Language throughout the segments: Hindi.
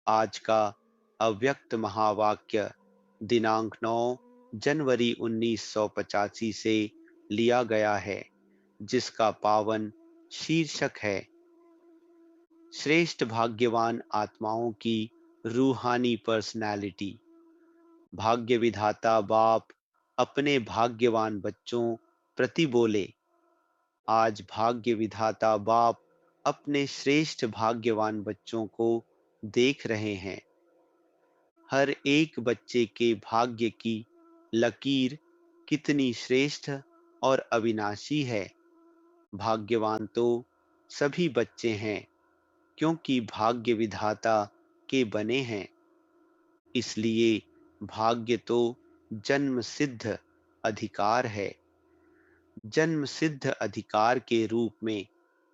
आज का अव्यक्त महावाक्य दिनांक 9 जनवरी 1985 से लिया गया है, जिसका पावन शीर्षक है श्रेष्ठ भाग्यवान आत्माओं की रूहानी पर्सनैलिटी। भाग्य विधाता बाप अपने भाग्यवान बच्चों प्रति बोले, आज भाग्य विधाता बाप अपने श्रेष्ठ भाग्यवान बच्चों को देख रहे हैं। हर एक बच्चे के भाग्य की लकीर कितनी श्रेष्ठ और अविनाशी है। भाग्यवान तो सभी बच्चे हैं, क्योंकि भाग्य विधाता के बने हैं। इसलिए भाग्य तो जन्म सिद्ध अधिकार है। जन्म सिद्ध अधिकार के रूप में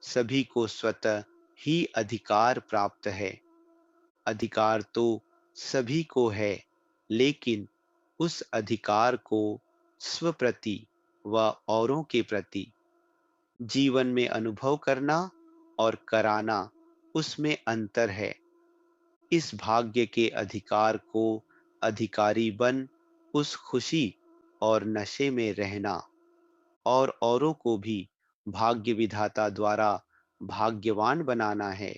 सभी को स्वतः ही अधिकार प्राप्त है। अधिकार तो सभी को है, लेकिन उस अधिकार को स्वप्रति व औरों के प्रति जीवन में अनुभव करना और कराना, उसमें अंतर है। इस भाग्य के अधिकार को अधिकारी बन उस खुशी और नशे में रहना और औरों को भी भाग्य विधाता द्वारा भाग्यवान बनाना है।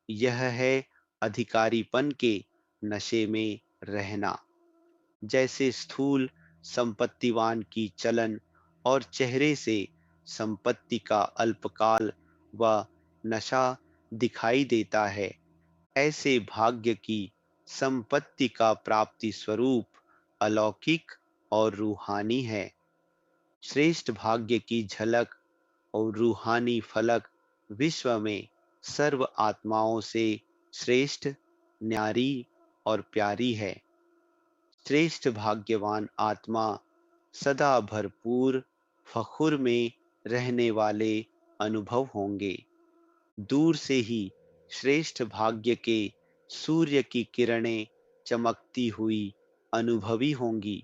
यह है अधिकारीपन के नशे में रहना। जैसे स्थूल संपत्तिवान की चलन और चेहरे से संपत्ति का अल्पकाल व नशा दिखाई देता है, ऐसे भाग्य की संपत्ति का प्राप्ति स्वरूप अलौकिक और रूहानी है। श्रेष्ठ भाग्य की झलक और रूहानी फलक विश्व में सर्व आत्माओं से श्रेष्ठ, न्यारी और प्यारी है। श्रेष्ठ भाग्यवान आत्मा सदा भरपूर फखुर में रहने वाले अनुभव होंगे। दूर से ही श्रेष्ठ भाग्य के सूर्य की किरणें चमकती हुई अनुभवी होंगी।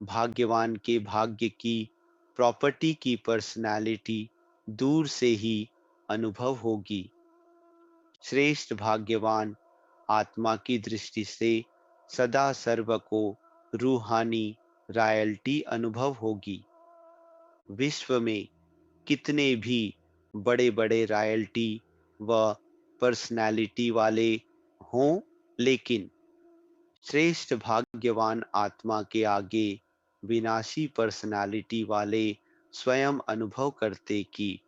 भाग्यवान के भाग्य की प्रॉपर्टी की पर्सनालिटी दूर से ही अनुभव होगी। श्रेष्ठ भाग्यवान आत्मा की दृष्टि से सदा सर्व को रूहानी रॉयल्टी अनुभव होगी। विश्व में कितने भी बड़े बड़े रॉयल्टी व पर्सनालिटी वाले हों, लेकिन श्रेष्ठ भाग्यवान आत्मा के आगे विनाशी पर्सनालिटी वाले स्वयं अनुभव करते कि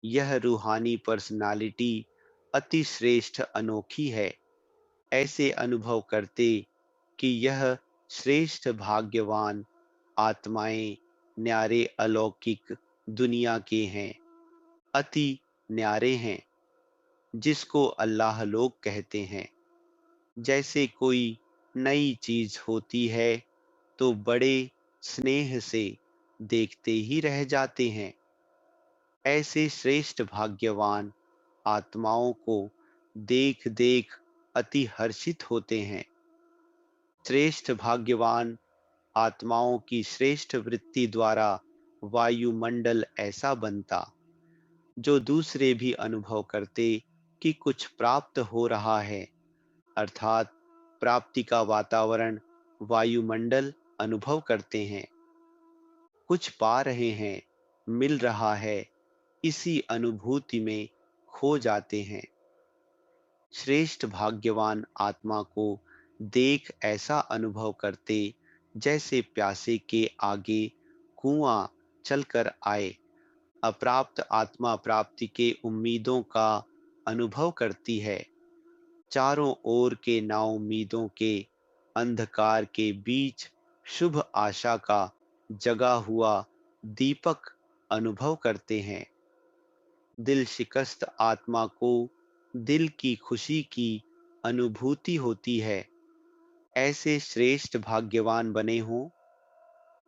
यह रूहानी पर्सनालिटी अति श्रेष्ठ अनोखी है। ऐसे अनुभव करते कि यह श्रेष्ठ भाग्यवान आत्माएं न्यारे अलौकिक दुनिया के हैं, अति न्यारे हैं, जिसको अल्लाह लोग कहते हैं। जैसे कोई नई चीज होती है तो बड़े स्नेह से देखते ही रह जाते हैं। ऐसे श्रेष्ठ भाग्यवान आत्माओं को देख देख अति हर्षित होते हैं। श्रेष्ठ भाग्यवान आत्माओं की श्रेष्ठ वृत्ति द्वारा वायुमंडल ऐसा बनता जो दूसरे भी अनुभव करते कि कुछ प्राप्त हो रहा है, अर्थात प्राप्ति का वातावरण वायुमंडल अनुभव करते हैं। कुछ पा रहे हैं, मिल रहा है, इसी अनुभूति में खो जाते हैं। श्रेष्ठ भाग्यवान आत्मा को देख ऐसा अनुभव करते जैसे प्यासे के आगे कुआं चलकर आए। अप्राप्त आत्मा प्राप्ति के उम्मीदों का अनुभव करती है। चारों ओर के नाउम्मीदों के अंधकार के बीच शुभ आशा का जगा हुआ दीपक अनुभव करते हैं। दिल शिकस्त आत्मा को दिल की खुशी की अनुभूति होती है। ऐसे श्रेष्ठ भाग्यवान बने हों,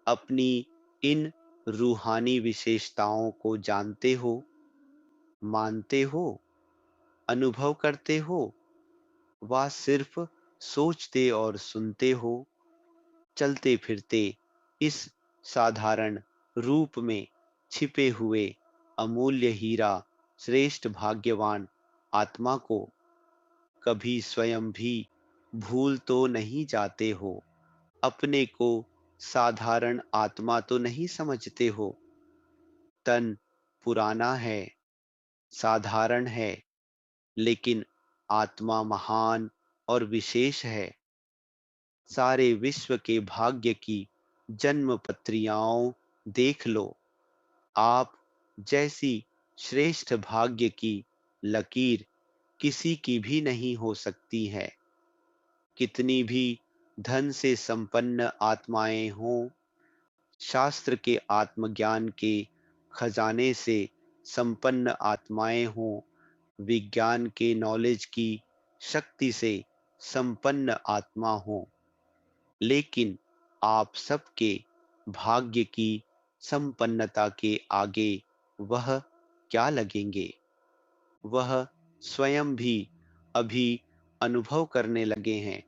अपनी इन रूहानी विशेषताओं को जानते हो, मानते हो, अनुभव करते हो, वा सिर्फ सोचते और सुनते हो। चलते फिरते इस साधारण रूप में छिपे हुए अमूल्य हीरा श्रेष्ठ भाग्यवान आत्मा को कभी स्वयं भी भूल तो नहीं जाते हो, अपने को साधारण आत्मा तो नहीं समझते हो। तन पुराना है, साधारण है, लेकिन आत्मा महान और विशेष है। सारे विश्व के भाग्य की जन्म पत्रियाओं देख लो। आप जैसी श्रेष्ठ भाग्य की लकीर किसी की भी नहीं हो सकती है। कितनी भी धन से संपन्न आत्माएं हों, शास्त्र के आत्मज्ञान के खजाने से संपन्न आत्माएं हों, विज्ञान के नॉलेज की शक्ति से संपन्न आत्मा हो, लेकिन आप सबके भाग्य की संपन्नता के आगे वह क्या लगेंगे? वह स्वयं भी अभी अनुभव करने लगे हैं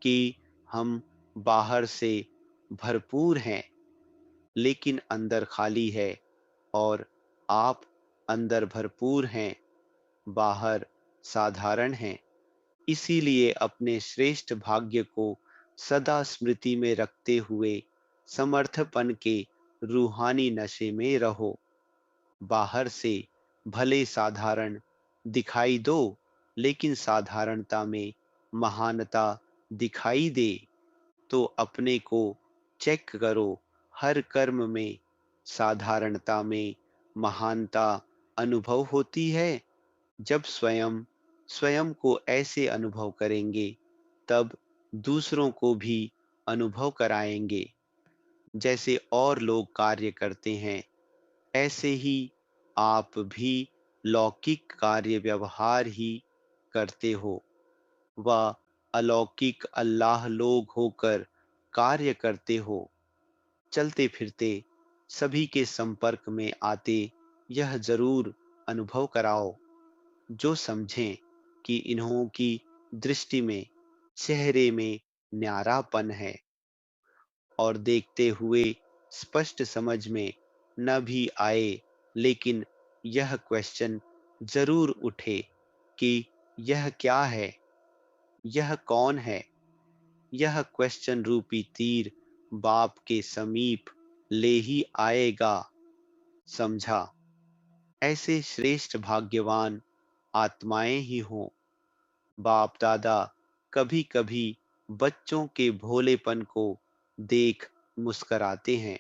कि हम बाहर से भरपूर हैं, लेकिन अंदर खाली है, और आप अंदर भरपूर हैं, बाहर साधारण हैं। इसीलिए अपने श्रेष्ठ भाग्य को सदा स्मृति में रखते हुए समर्थपन के रूहानी नशे में रहो। बाहर से भले साधारण दिखाई दो, लेकिन साधारणता में महानता दिखाई दे, तो अपने को चेक करो। हर कर्म में साधारणता में महानता अनुभव होती है। जब स्वयं स्वयं को ऐसे अनुभव करेंगे, तब दूसरों को भी अनुभव कराएंगे। जैसे और लोग कार्य करते हैं, ऐसे ही आप भी लौकिक कार्य व्यवहार ही करते हो। वह अलौकिक अल्लाह लोग होकर कार्य करते हो। चलते फिरते सभी के संपर्क में आते यह जरूर अनुभव कराओ, जो समझें कि इन्हों की दृष्टि में चेहरे में न्यारापन है, और देखते हुए स्पष्ट समझ में न भी आए, लेकिन यह क्वेश्चन जरूर उठे कि यह क्या है, यह कौन है। यह क्वेश्चन रूपी तीर बाप के समीप ले ही आएगा। समझा? ऐसे श्रेष्ठ भाग्यवान आत्माएं ही हों। बाप दादा कभी कभी बच्चों के भोलेपन को देख मुस्कराते हैं।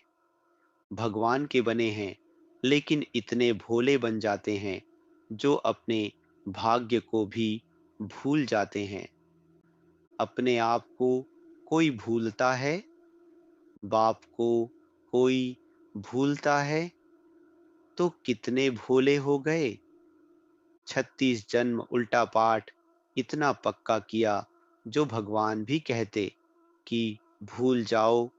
भगवान के बने हैं, लेकिन इतने भोले बन जाते हैं जो अपने भाग्य को भी भूल जाते हैं। अपने आप को कोई भूलता है? बाप को कोई भूलता है? तो कितने भोले हो गए। 36 जन्म उल्टा पाठ इतना पक्का किया, जो भगवान भी कहते कि भूल जाओ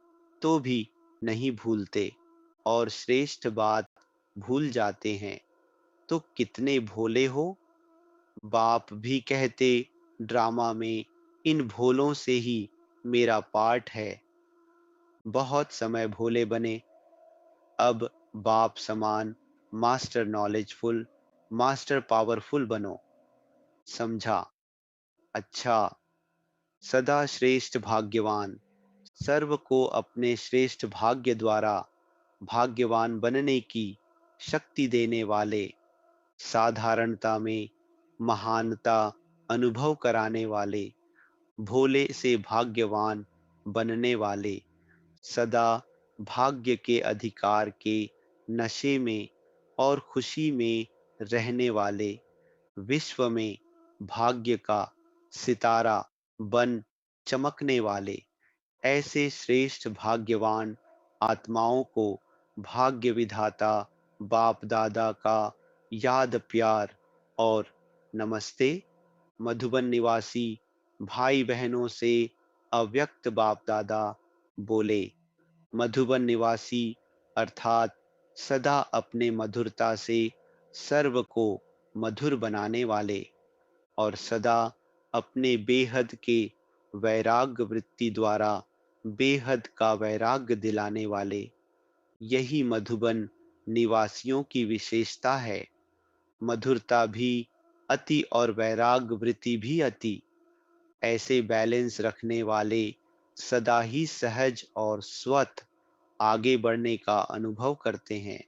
तो भी नहीं भूलते, और श्रेष्ठ बात भूल जाते हैं। तो कितने भोले हो। बाप भी कहते, ड्रामा में इन भोलों से ही मेरा पार्ट है। बहुत समय भोले बने, अब बाप समान मास्टर नॉलेजफुल, मास्टर पावरफुल बनो। समझा? अच्छा। सदा श्रेष्ठ भाग्यवान, सर्व को अपने श्रेष्ठ भाग्य द्वारा भाग्यवान बनने की शक्ति देने वाले, साधारणता में महानता अनुभव कराने वाले, भोले से भाग्यवान बनने वाले, सदा भाग्य के अधिकार के नशे में और खुशी में रहने वाले, विश्व में भाग्य का सितारा बन चमकने वाले, ऐसे श्रेष्ठ भाग्यवान आत्माओं को भाग्य विधाता बाप दादा का याद प्यार और नमस्ते। मधुबन निवासी भाई बहनों से अव्यक्त बाप दादा बोले। मधुबन निवासी अर्थात सदा अपने मधुरता से सर्व को मधुर बनाने वाले, और सदा अपने बेहद के वैराग्य वृत्ति द्वारा बेहद का वैराग्य दिलाने वाले, यही मधुबन निवासियों की विशेषता है। मधुरता भी अति और वैराग्य वृत्ति भी अति। ऐसे बैलेंस रखने वाले सदा ही सहज और स्वतः आगे बढ़ने का अनुभव करते हैं।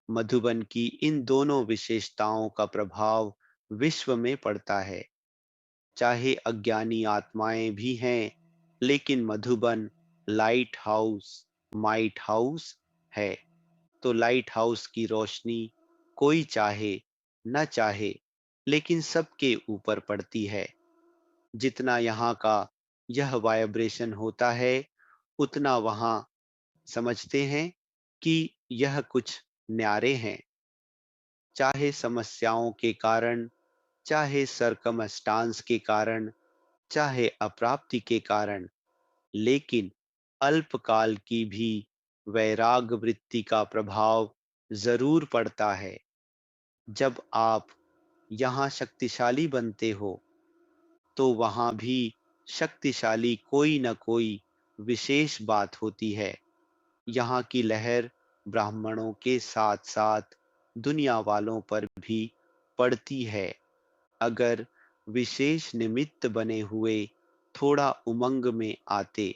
मधुबन की इन दोनों विशेषताओं का प्रभाव विश्व में पड़ता है। चाहे अज्ञानी आत्माएं भी हैं, लेकिन Madhuban light house, might house है। तो लाइट हाउस की रोशनी कोई चाहे न चाहे, लेकिन सबके ऊपर पड़ती है। जितना यहाँ का यह वाइब्रेशन होता है, उतना वहाँ समझते हैं कि यह कुछ न्यारे हैं। चाहे समस्याओं के कारण, चाहे सरकमस्टांस के कारण, चाहे अप्राप्ति के कारण, लेकिन अल्पकाल की भी वैराग वृत्ति का प्रभाव जरूर पड़ता है। जब आप यहाँ शक्तिशाली बनते हो, तो वहाँ भी शक्तिशाली कोई न कोई विशेष बात होती है। यहाँ की लहर ब्राह्मणों के साथ साथ दुनिया वालों पर भी पड़ती है। अगर विशेष निमित्त बने हुए थोड़ा उमंग में आते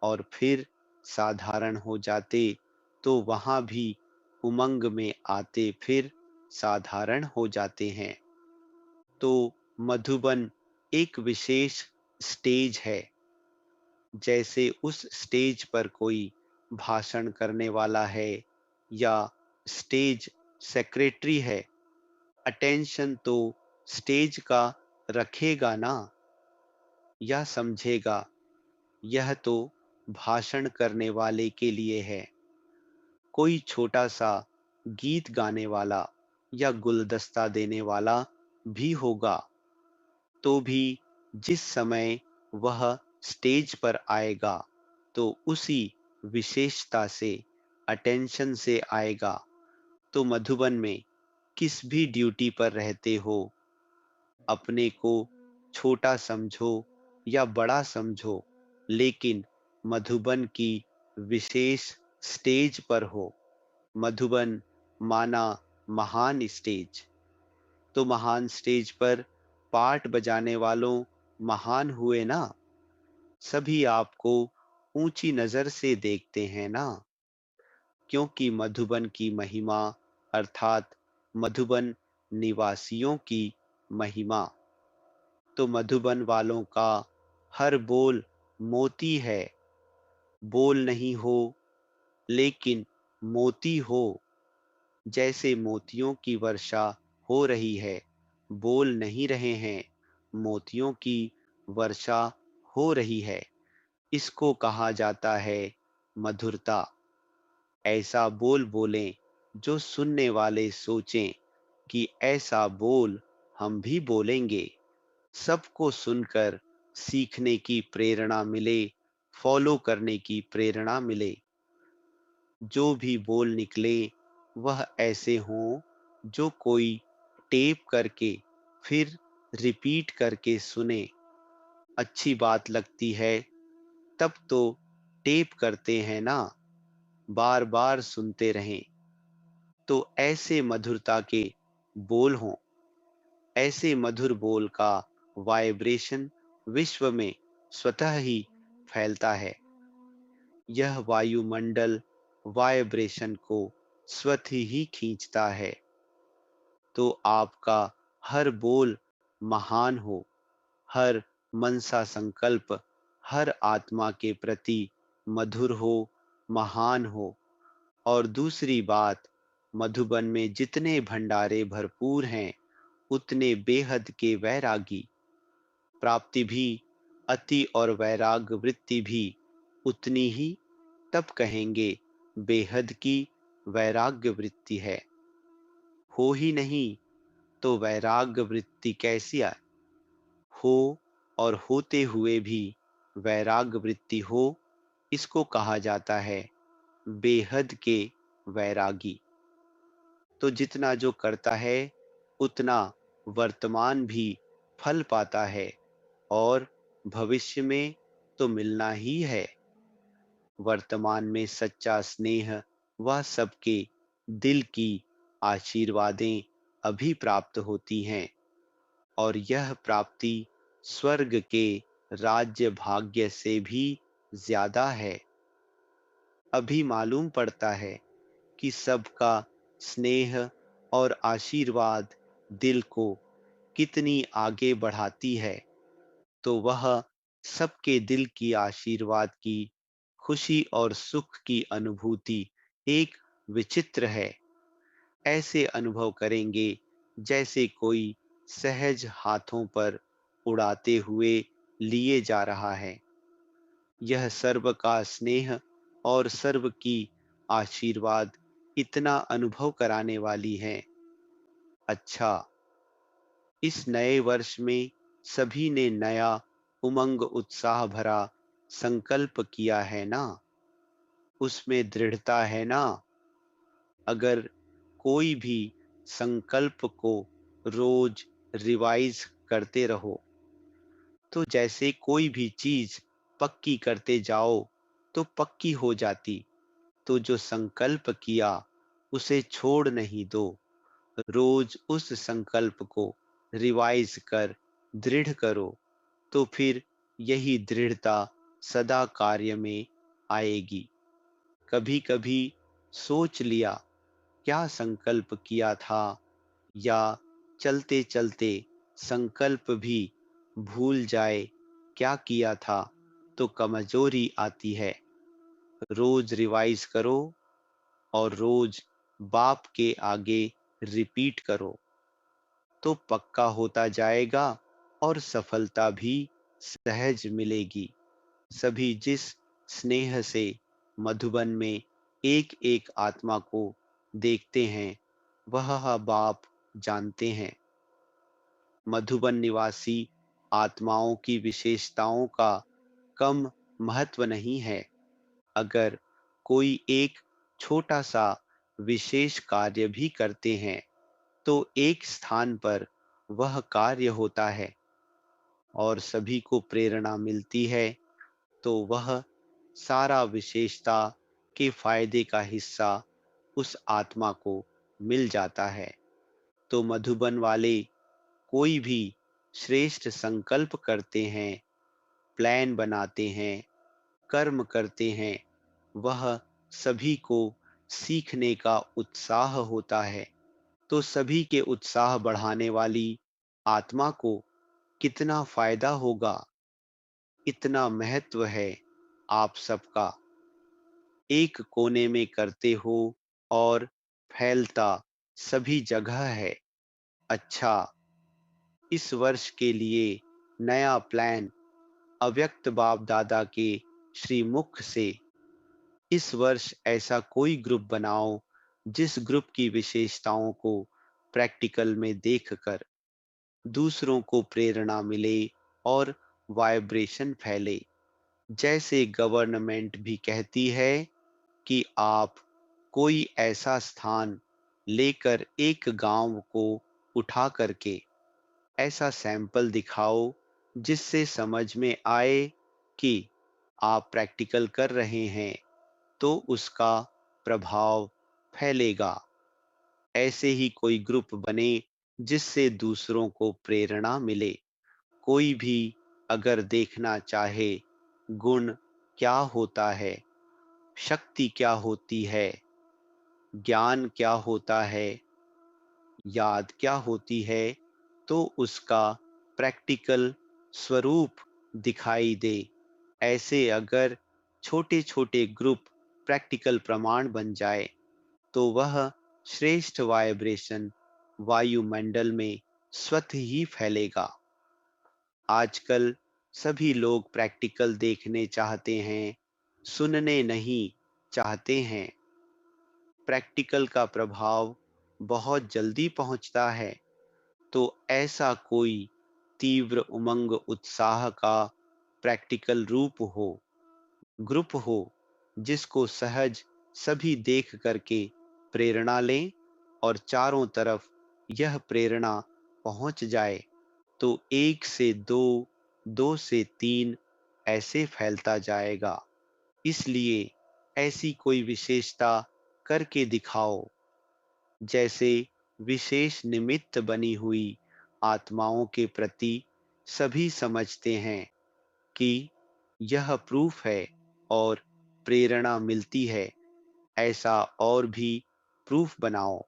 और फिर साधारण हो जाते, तो वहाँ भी उमंग में आते फिर साधारण हो जाते हैं। तो मधुबन एक विशेष स्टेज है। जैसे उस स्टेज पर कोई भाषण करने वाला है या स्टेज सेक्रेटरी है, अटेंशन तो स्टेज का रखेगा ना, या समझेगा यह तो भाषण करने वाले के लिए है। कोई छोटा सा गीत गाने वाला या गुलदस्ता देने वाला भी होगा, तो भी जिस समय वह स्टेज पर आएगा, तो उसी विशेषता से, अटेंशन से आएगा। तो मधुबन में किस भी ड्यूटी पर रहते हो, अपने को छोटा समझो या बड़ा समझो, लेकिन मधुबन की विशेष स्टेज पर हो। मधुबन माना महान स्टेज। तो महान स्टेज पर पार्ट बजाने वालों महान हुए ना। सभी आपको ऊंची नजर से देखते हैं ना, क्योंकि मधुबन की महिमा अर्थात मधुबन निवासियों की महिमा। तो मधुबन वालों का हर बोल मोती है। बोल नहीं हो, लेकिन मोती हो। जैसे मोतियों की वर्षा हो रही है, बोल नहीं रहे हैं, मोतियों की वर्षा हो रही है। इसको कहा जाता है मधुरता। ऐसा बोल बोलें जो सुनने वाले सोचें कि ऐसा बोल हम भी बोलेंगे। सबको सुनकर सीखने की प्रेरणा मिले, फॉलो करने की प्रेरणा मिले। जो भी बोल निकले वह ऐसे हों जो कोई टेप करके फिर रिपीट करके सुने। अच्छी बात लगती है तब तो टेप करते हैं ना, बार बार सुनते रहें। तो ऐसे मधुरता के बोल हों। ऐसे मधुर बोल का वाइब्रेशन विश्व में स्वतः ही फैलता है। यह वायुमंडल वाइब्रेशन को स्वतः ही खींचता है। तो आपका हर बोल महान हो, हर मनसा संकल्प हर आत्मा के प्रति मधुर हो, महान हो। और दूसरी बात, मधुबन में जितने भंडारे भरपूर हैं, उतने बेहद के वैरागी। प्राप्ति भी अति और वैराग वृत्ति भी उतनी ही, तब कहेंगे बेहद की वैराग्य वृत्ति है। हो ही नहीं तो वैराग्य वृत्ति कैसी आए? हो और होते हुए भी वैराग्य वृत्ति हो, इसको कहा जाता है बेहद के वैरागी। तो जितना जो करता है, उतना वर्तमान भी फल पाता है और भविष्य में तो मिलना ही है। वर्तमान में सच्चा स्नेह व सबके दिल की आशीर्वादें अभी प्राप्त होती हैं, और यह प्राप्ति स्वर्ग के राज्य भाग्य से भी ज्यादा है। अभी मालूम पड़ता है कि सबका स्नेह और आशीर्वाद दिल को कितनी आगे बढ़ाती है। तो वह सबके दिल की आशीर्वाद की खुशी और सुख की अनुभूति एक विचित्र है। ऐसे अनुभव करेंगे जैसे कोई सहज हाथों पर उड़ाते हुए लिए जा रहा है। यह सर्व का स्नेह और सर्व की आशीर्वाद इतना अनुभव कराने वाली है। अच्छा, इस नए वर्ष में सभी ने नया उमंग उत्साह भरा संकल्प किया है ना? उसमें दृढ़ता है ना? अगर कोई भी संकल्प को रोज रिवाइज करते रहो, तो जैसे कोई भी चीज पक्की करते जाओ तो पक्की हो जाती। तो जो संकल्प किया उसे छोड़ नहीं दो। रोज उस संकल्प को रिवाइज कर दृढ़ करो, तो फिर यही दृढ़ता सदा कार्य में आएगी। कभी कभी सोच लिया क्या संकल्प किया था, या चलते चलते संकल्प भी भूल जाए क्या किया था, तो कमजोरी आती है। रोज रिवाइज करो और रोज बाप के आगे रिपीट करो, तो पक्का होता जाएगा और सफलता भी सहज मिलेगी। सभी जिस स्नेह से मधुबन में एक एक आत्मा को देखते हैं, वह बाप जानते हैं। मधुबन निवासी आत्माओं की विशेषताओं का कम महत्व नहीं है। अगर कोई एक छोटा सा विशेष कार्य भी करते हैं, तो एक स्थान पर वह कार्य होता है और सभी को प्रेरणा मिलती है, तो वह सारा विशेषता के फायदे का हिस्सा उस आत्मा को मिल जाता है। तो मधुबन वाले कोई भी श्रेष्ठ संकल्प करते हैं, प्लान बनाते हैं, कर्म करते हैं, वह सभी को सीखने का उत्साह होता है। तो सभी के उत्साह बढ़ाने वाली आत्मा को कितना फायदा होगा, इतना महत्व है आप सबका। एक कोने में करते हो और फैलता सभी जगह है। अच्छा, इस वर्ष के लिए नया प्लान अव्यक्त बाप दादा के श्रीमुख से, इस वर्ष ऐसा कोई ग्रुप बनाओ जिस ग्रुप की विशेषताओं को प्रैक्टिकल में देखकर दूसरों को प्रेरणा मिले और वाइब्रेशन फैले। जैसे गवर्नमेंट भी कहती है कि आप कोई ऐसा स्थान लेकर एक गांव को उठा करके ऐसा सैंपल दिखाओ जिससे समझ में आए कि आप प्रैक्टिकल कर रहे हैं, तो उसका प्रभाव फैलेगा। ऐसे ही कोई ग्रुप बने जिससे दूसरों को प्रेरणा मिले। कोई भी अगर देखना चाहे गुण क्या होता है, शक्ति क्या होती है, ज्ञान क्या होता है, याद क्या होती है, तो उसका प्रैक्टिकल स्वरूप दिखाई दे। ऐसे अगर छोटे छोटे ग्रुप प्रैक्टिकल प्रमाण बन जाए, तो वह श्रेष्ठ वाइब्रेशन वायुमंडल में स्वतः ही फैलेगा। आजकल सभी लोग प्रैक्टिकल देखने चाहते हैं, सुनने नहीं चाहते हैं। प्रैक्टिकल का प्रभाव बहुत जल्दी पहुंचता है। तो ऐसा कोई तीव्र उमंग उत्साह का प्रैक्टिकल रूप हो, ग्रुप हो, जिसको सहज सभी देख करके प्रेरणा लें और चारों तरफ यह प्रेरणा पहुंच जाए, तो एक से दो, दो से तीन ऐसे फैलता जाएगा। इसलिए ऐसी कोई विशेषता करके दिखाओ, जैसे विशेष निमित्त बनी हुई आत्माओं के प्रति सभी समझते हैं कि यह प्रूफ है और प्रेरणा मिलती है। ऐसा और भी प्रूफ बनाओ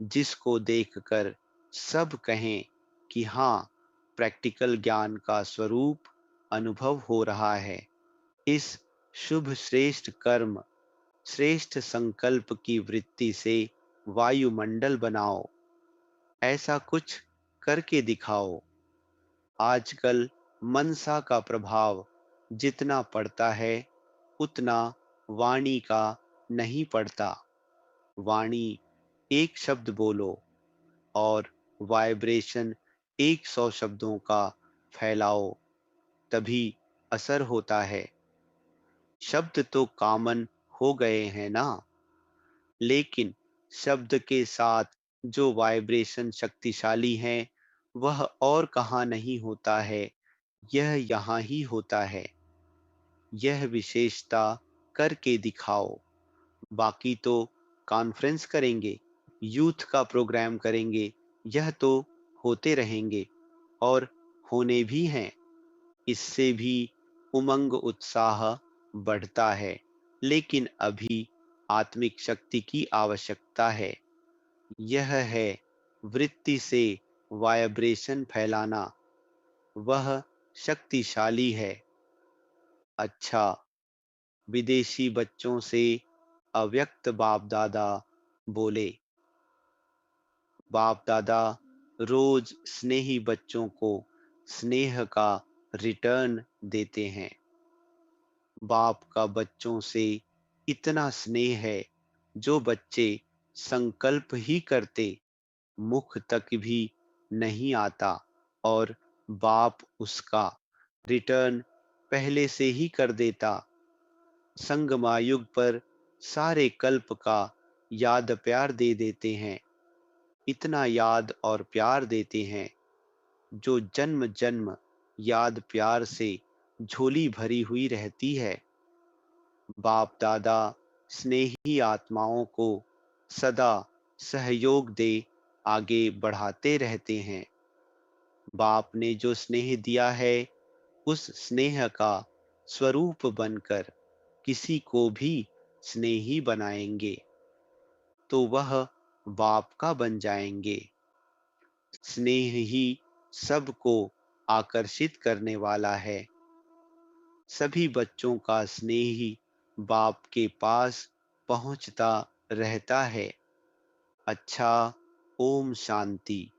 जिसको देखकर सब कहें कि हाँ, प्रैक्टिकल ज्ञान का स्वरूप अनुभव हो रहा है। इस शुभ श्रेष्ठ कर्म, श्रेष्ठ संकल्प की वृत्ति से वायुमंडल बनाओ। ऐसा कुछ करके दिखाओ। आजकल मनसा का प्रभाव जितना पड़ता है, उतना वाणी का नहीं पड़ता। वाणी एक शब्द बोलो और वाइब्रेशन 100 शब्दों का फैलाओ, तभी असर होता है। शब्द तो कॉमन हो गए हैं ना, लेकिन शब्द के साथ जो वाइब्रेशन शक्तिशाली है, वह और कहाँ नहीं होता है, यह यहाँ ही होता है। यह विशेषता करके दिखाओ। बाकी तो कॉन्फ्रेंस करेंगे, यूथ का प्रोग्राम करेंगे, यह तो होते रहेंगे और होने भी हैं। इससे भी उमंग उत्साह बढ़ता है, लेकिन अभी आत्मिक शक्ति की आवश्यकता है। यह है वृत्ति से वाइब्रेशन फैलाना, वह शक्तिशाली है। अच्छा, विदेशी बच्चों से अव्यक्त बाप दादा बोले। बाप दादा रोज स्नेही बच्चों को स्नेह का रिटर्न देते हैं। बाप का बच्चों से इतना स्नेह है, जो बच्चे संकल्प ही करते, मुख तक भी नहीं आता और बाप उसका रिटर्न पहले से ही कर देता। संगमायुग पर सारे कल्प का याद प्यार दे देते हैं। इतना याद और प्यार देते हैं, जो जन्म जन्म याद प्यार से झोली भरी हुई रहती है। बाप दादा स्नेही आत्माओं को सदा सहयोग दे आगे बढ़ाते रहते हैं। बाप ने जो स्नेह दिया है, उस स्नेह का स्वरूप बनकर किसी को भी स्नेही बनाएंगे, तो वह बाप का बन जाएंगे। स्नेह ही सबको आकर्षित करने वाला है। सभी बच्चों का स्नेह ही बाप के पास पहुंचता रहता है। अच्छा, ओम शांति।